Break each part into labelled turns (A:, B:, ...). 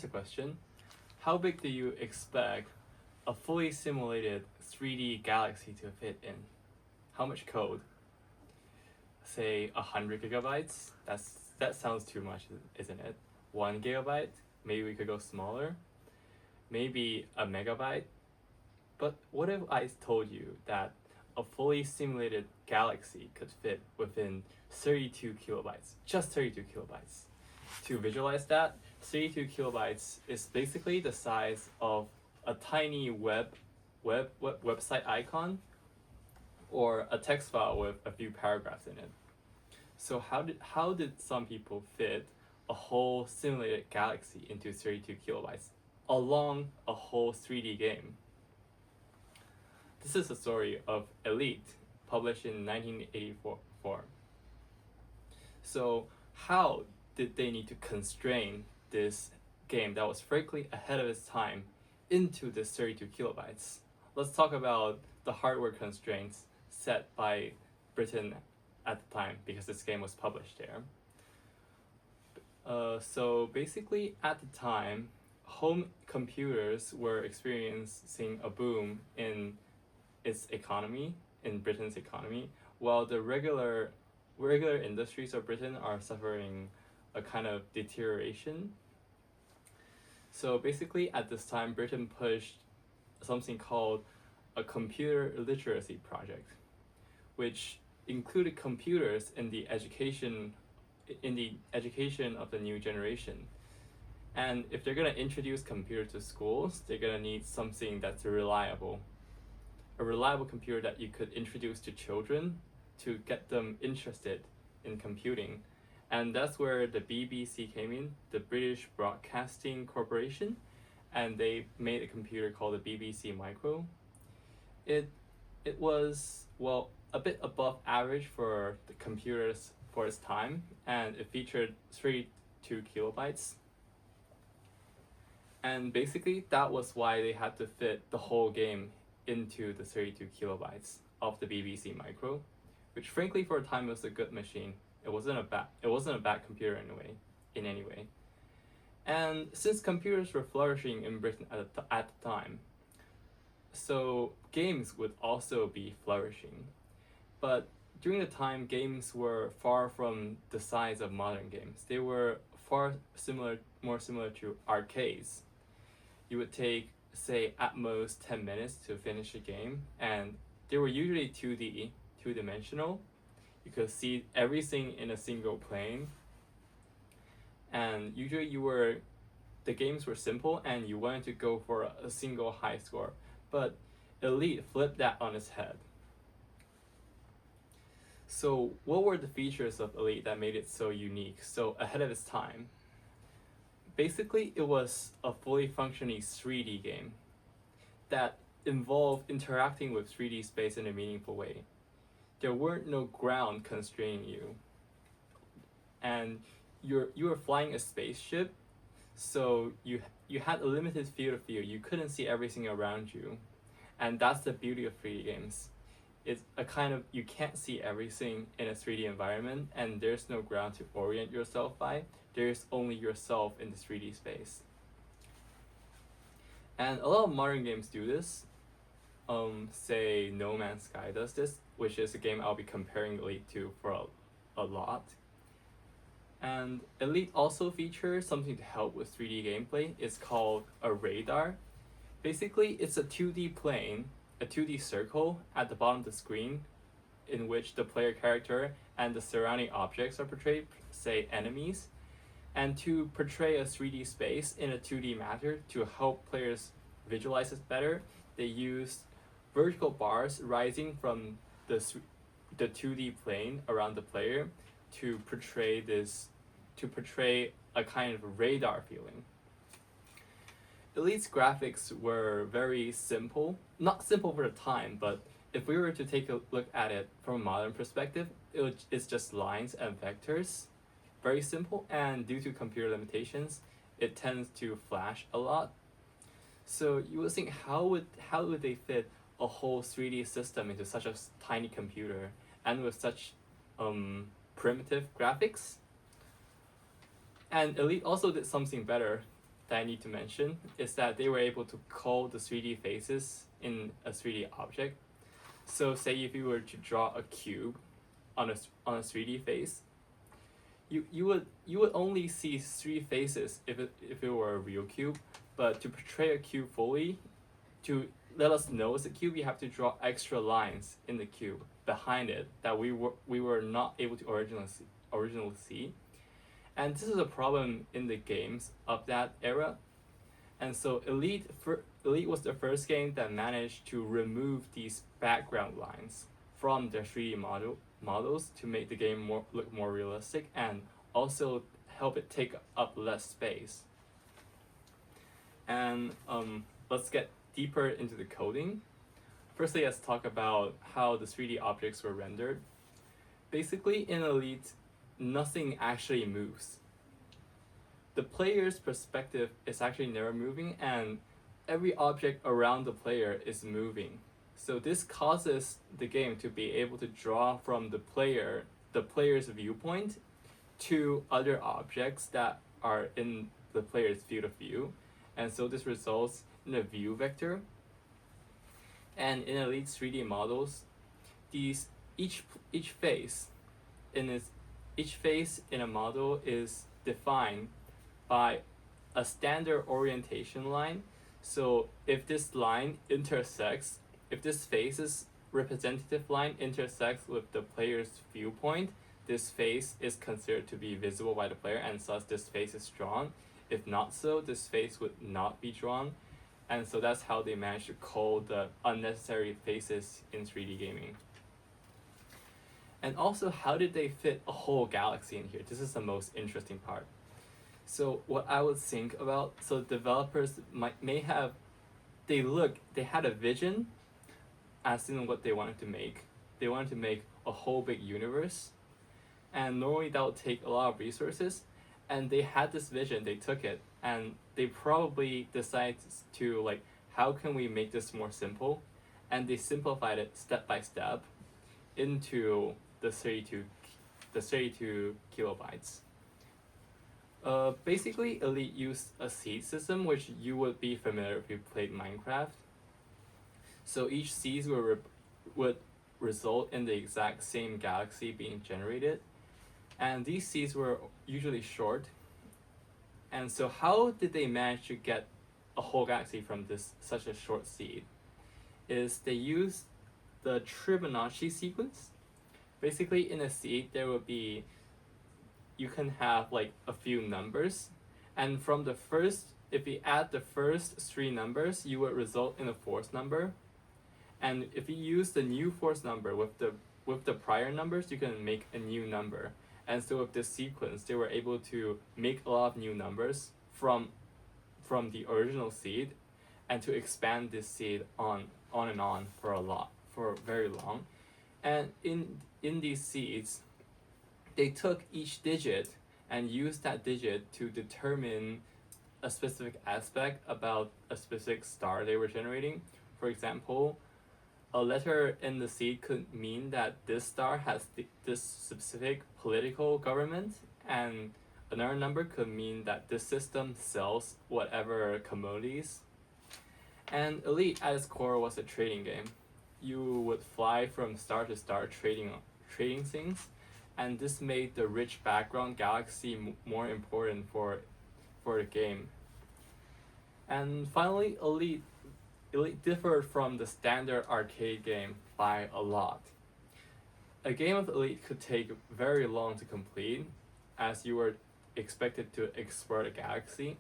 A: a question. How big do you expect a fully simulated 3D galaxy to fit in? How much code? Say 100 gigabytes? That sounds too much, isn't it? 1 gigabyte? Maybe we could go smaller. Maybe a megabyte. But what if I told you that a fully simulated galaxy could fit within 32 kilobytes? Just 32 kilobytes. To visualize that, 32 kilobytes is basically the size of a tiny website icon or a text file with a few paragraphs in it. So how did some people fit a whole simulated galaxy into 32 kilobytes along a whole 3D game? This is the story of Elite, published in 1984. So how did they need to constrain this game that was frankly ahead of its time into this 32 kilobytes? Let's talk about the hardware constraints set by Britain at the time, because this game was published there. So basically at the time, home computers were experiencing a boom in its economy, in Britain's economy, while the regular industries of Britain are suffering a kind of deterioration. So basically at this time, Britain pushed something called a computer literacy project, which included computers in the education of the new generation. And if they're going to introduce computers to schools, they're going to need something that's reliable. A reliable computer that you could introduce to children to get them interested in computing. And that's where the BBC came in, the British Broadcasting Corporation, and they made a computer called the BBC Micro. It was, well, a bit above average for the computers for its time, and it featured 32 kilobytes. And basically that was why they had to fit the whole game into the 32 kilobytes of the BBC Micro, which frankly for a time was a good machine. It wasn't a bad computer in any way. And since computers were flourishing in Britain at the time, so games would also be flourishing. But during the time, games were far from the size of modern games. They were more similar to arcades. You would take, say, at most 10 minutes to finish a game, and they were usually 2D, two-dimensional. You could see everything in a single plane, and usually the games were simple and you wanted to go for a single high score. But Elite flipped that on its head. So what were the features of Elite that made it so unique, so ahead of its time? Basically, it was a fully functioning 3D game that involved interacting with 3D space in a meaningful way. There weren't no ground constraining you. And you were flying a spaceship, so you had a limited field of view. You couldn't see everything around you. And that's the beauty of 3D games. It's a kind of, you can't see everything in a 3D environment, and there's no ground to orient yourself by. There's only yourself in the 3D space. And a lot of modern games do this. Say No Man's Sky does this, which is a game I'll be comparing Elite to for a lot. And Elite also features something to help with 3D gameplay. It's called a radar. Basically, it's a 2D plane, a 2D circle at the bottom of the screen, in which the player character and the surrounding objects are portrayed, say enemies. And to portray a 3D space in a 2D manner to help players visualize it better, they used vertical bars rising from the 2D plane around the player to portray a kind of radar feeling. Elite's graphics were very simple, not simple for the time, but if we were to take a look at it from a modern perspective, it's just lines and vectors, very simple, and due to computer limitations, it tends to flash a lot. So you would think, how would they fit a whole 3D system into such a tiny computer and with such primitive graphics? And Elite also did something better. that I need to mention is that they were able to code the 3D faces in a 3D object. So say if you were to draw a cube on a 3D face, you would only see 3 faces if it were a real cube, but to portray a cube fully, to let us know it's a cube, you have to draw extra lines in the cube behind it that we were not able to originally see. And this is a problem in the games of that era. And so Elite was the first game that managed to remove these background lines from their 3D models to make the game look more realistic and also help it take up less space. And let's get deeper into the coding. Firstly, let's talk about how the 3D objects were rendered. Basically, in Elite, nothing actually moves. The player's perspective is actually never moving, and every object around the player is moving. So this causes the game to be able to draw from the player's viewpoint to other objects that are in the player's field of view. And so this results in a view vector. And in Elite's 3D models, each face in a model is defined by a standard orientation line. So if this face's representative line intersects with the player's viewpoint, this face is considered to be visible by the player, and thus this face is drawn. If not so, this face would not be drawn. And so that's how they managed to code the unnecessary faces in 3D gaming. And also, how did they fit a whole galaxy in here? This is the most interesting part. So what I would think about, so developers they had a vision as in what they wanted to make. They wanted to make a whole big universe, and normally that would take a lot of resources, and they had this vision, they took it, and they probably decided to how can we make this more simple, and they simplified it step by step into the 32 kilobytes. Basically, Elite used a seed system, which you would be familiar if you played Minecraft. So each seed would result in the exact same galaxy being generated, and these seeds were usually short. And so how did they manage to get a whole galaxy from such a short seed? Is they used the Fibonacci sequence. Basically, in a seed, you can have a few numbers, and from if you add the first 3 numbers, you would result in a 4th number. And if you use the new 4th number with the prior numbers, you can make a new number. And so with this sequence, they were able to make a lot of new numbers from the original seed, and to expand this seed on and on for very long. And in these seeds, they took each digit and used that digit to determine a specific aspect about a specific star they were generating. For example, a letter in the seed could mean that this star has this specific political government, and another number could mean that this system sells whatever commodities. And Elite at its core was a trading game. You would fly from star to star trading things, and this made the rich background galaxy more important for the game. And finally, Elite differed from the standard arcade game by a lot. A game of Elite could take very long to complete, as you were expected to explore the galaxy,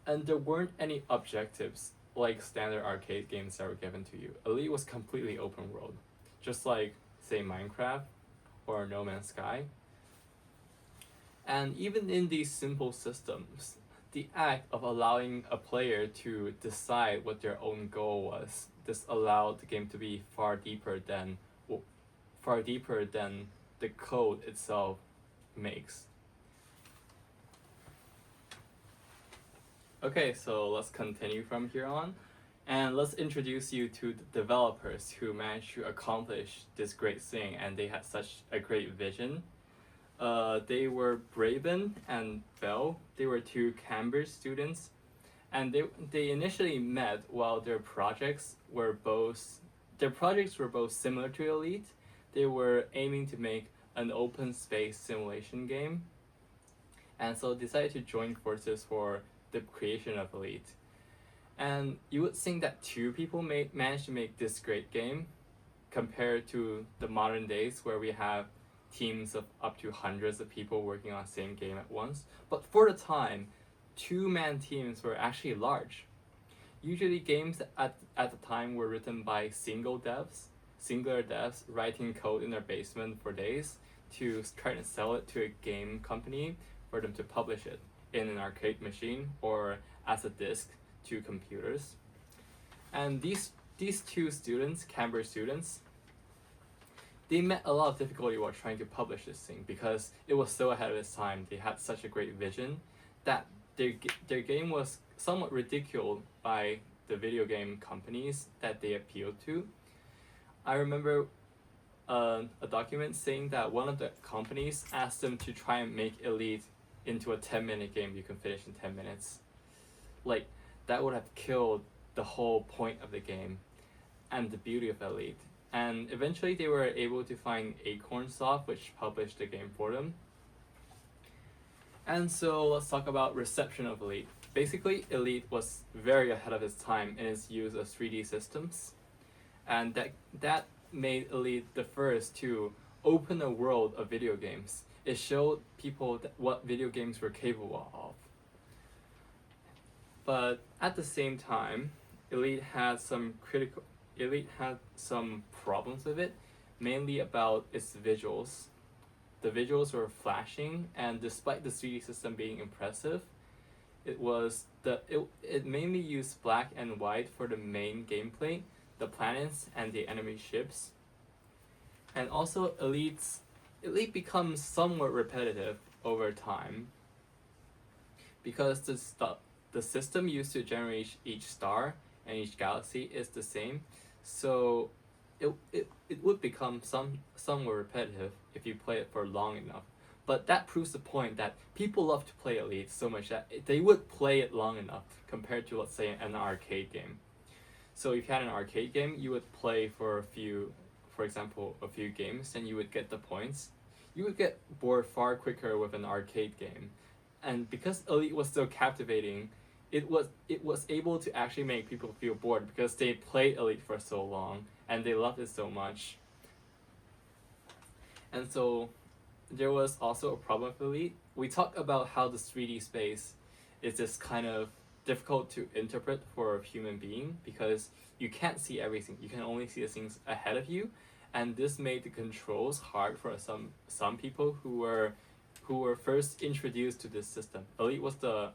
A: and there weren't any objectives like standard arcade games that were given to you. Elite was completely open world, just like, say, Minecraft or No Man's Sky. And even in these simple systems, the act of allowing a player to decide what their own goal was, this allowed the game to be far deeper than the code itself makes. Okay, so let's continue from here on, and let's introduce you to the developers who managed to accomplish this great thing, and they had such a great vision. They were Braben and Bell. They were 2 Cambridge students And they initially met while their projects were both similar to Elite. They were aiming to make an open space simulation game, and so decided to join forces for the creation of Elite. And you would think that two people managed to make this great game compared to the modern days where we have teams of up to hundreds of people working on the same game at once. But for the time, two-man teams were actually large. Usually games at the time were written by singular devs writing code in their basement for days to try to sell it to a game company for them to publish it in an arcade machine or as a disc to computers. And these two students, Cambridge students, they met a lot of difficulty while trying to publish this thing because it was so ahead of its time. They had such a great vision that their game was somewhat ridiculed by the video game companies that they appealed to. I remember a document saying that one of the companies asked them to try and make Elite into a 10-minute game you can finish in 10 minutes. Like, that would have killed the whole point of the game and the beauty of Elite. And eventually they were able to find Acorn Soft, which published the game for them. And so let's talk about reception of Elite. Basically, Elite was very ahead of its time in its use of 3D systems. And that made Elite the first to open a world of video games. It showed people what video games were capable of. But at the same time, Elite had some problems with it, mainly about its visuals. The visuals were flashing, and despite the 3D system being impressive, it mainly used black and white for the main gameplay, the planets and the enemy ships. And also Elite becomes somewhat repetitive over time because the system used to generate each star and each galaxy is the same, so it would become somewhat repetitive if you play it for long enough. But that proves the point that people love to play Elite so much that they would play it long enough compared to, let's say, an arcade game. So if you had an arcade game, you would play for a few games, and you would get the points. You would get bored far quicker with an arcade game. And because Elite was so captivating, it was able to actually make people feel bored because they played Elite for so long and they loved it so much. And so there was also a problem with Elite. We talked about how the 3D space is just kind of difficult to interpret for a human being because you can't see everything. You can only see the things ahead of you, and this made the controls hard for some people who were first introduced to this system. Elite wasn't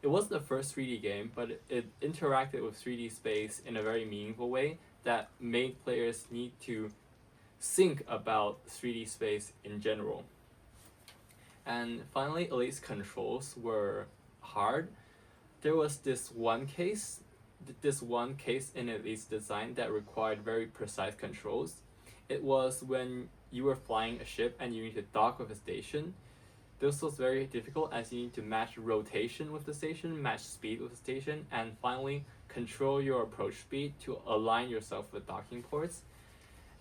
A: the first 3D game, but it interacted with 3D space in a very meaningful way that made players need to think about 3D space in general. And finally, Elite's controls were hard. There was this one case in Elite's design that required very precise controls. It was when you were flying a ship and you need to dock with a station. This was very difficult as you need to match rotation with the station, match speed with the station, and finally control your approach speed to align yourself with docking ports.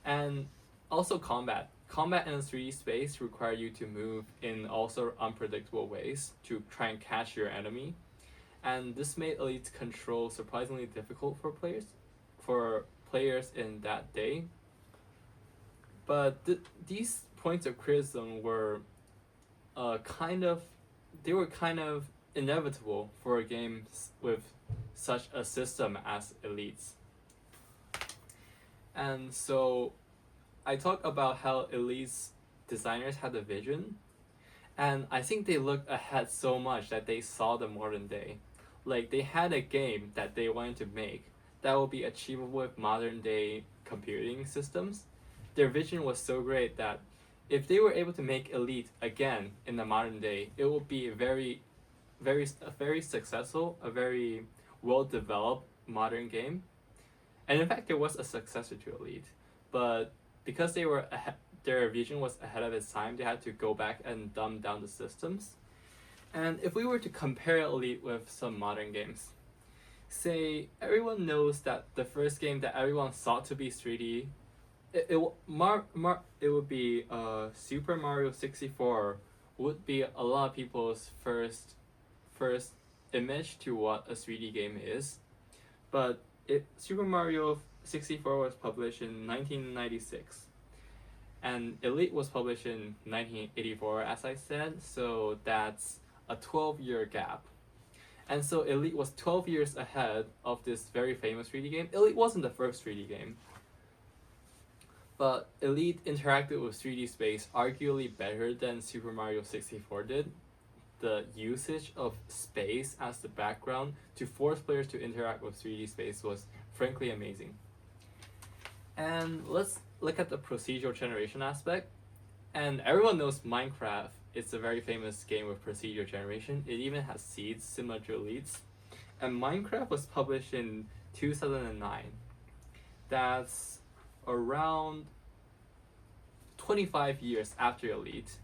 A: And also combat. Combat in a 3D space require you to move in also unpredictable ways to try and catch your enemy. And this made Elite's control surprisingly difficult for players in that day. But these points of criticism were kind of inevitable for games with such a system as Elite's. And so I talk about how Elite's designers had a vision, and I think they looked ahead so much that they saw the modern day. Like, they had a game that they wanted to make that will be achievable with modern day computing systems. Their vision was so great that if they were able to make Elite again in the modern day, it would be a very successful, a very well-developed modern game. And in fact, there was a successor to Elite, but because their vision was ahead of its time, they had to go back and dumb down the systems. And if we were to compare Elite with some modern games, say everyone knows that the first game that everyone thought to be 3D, it would be Super Mario 64 would be a lot of people's first image to what a 3D game is. But Super Mario 64 was published in 1996, and Elite was published in 1984, as I said, so that's a 12-year gap. And so Elite was 12 years ahead of this very famous 3D game. Elite wasn't the first 3D game, but Elite interacted with 3D space arguably better than Super Mario 64 did. The usage of space as the background to force players to interact with 3D space was frankly amazing. And let's look at the procedural generation aspect. And everyone knows Minecraft. It's a very famous game with procedural generation. It even has seeds similar to Elite's. And Minecraft was published in 2009. That's around 25 years after Elite.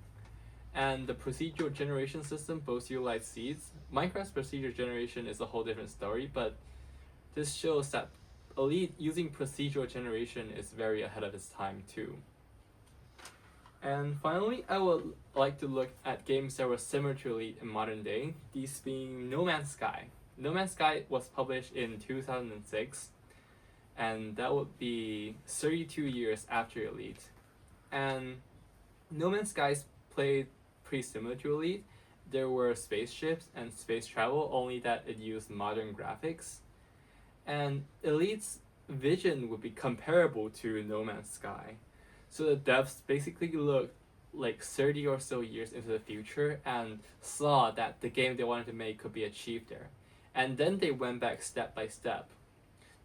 A: And the procedural generation system both utilize seeds. Minecraft's procedural generation is a whole different story, but this shows that Elite using procedural generation is very ahead of its time too. And finally, I would like to look at games that were similar to Elite in modern day, these being No Man's Sky. No Man's Sky was published in 2006, and that would be 32 years after Elite. And No Man's Sky played pretty similar to Elite. There were spaceships and space travel, only that it used modern graphics. And Elite's vision would be comparable to No Man's Sky. So the devs basically looked like 30 or so years into the future and saw that the game they wanted to make could be achieved there. And then they went back step by step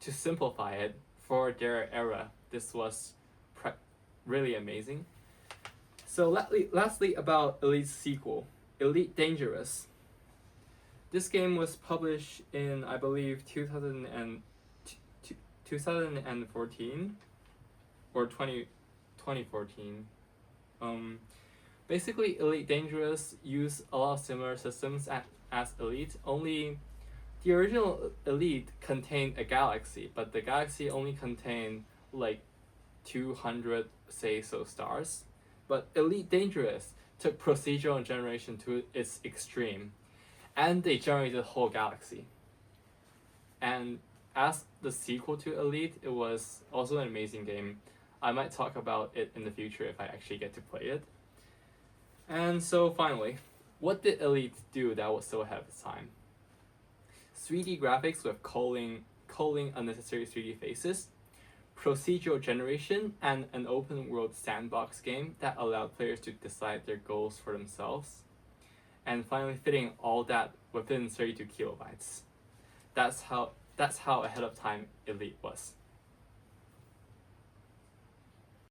A: to simplify it for their era. This was really amazing. So lastly about Elite's sequel, Elite Dangerous. This game was published in, I believe, 2014 or 2014. Basically, Elite Dangerous used a lot of similar systems as Elite, only the original Elite contained a galaxy, but the galaxy only contained like 200, say so, stars. But Elite Dangerous took procedural generation to its extreme, and they generated the whole galaxy. And as the sequel to Elite, it was also an amazing game. I might talk about it in the future if I actually get to play it. And so finally, what did Elite do that was so ahead of its time? 3D graphics with culling unnecessary 3D faces, procedural generation, and an open world sandbox game that allowed players to decide their goals for themselves. And finally, fitting all that within 32 kilobytes. That's how ahead of time Elite was.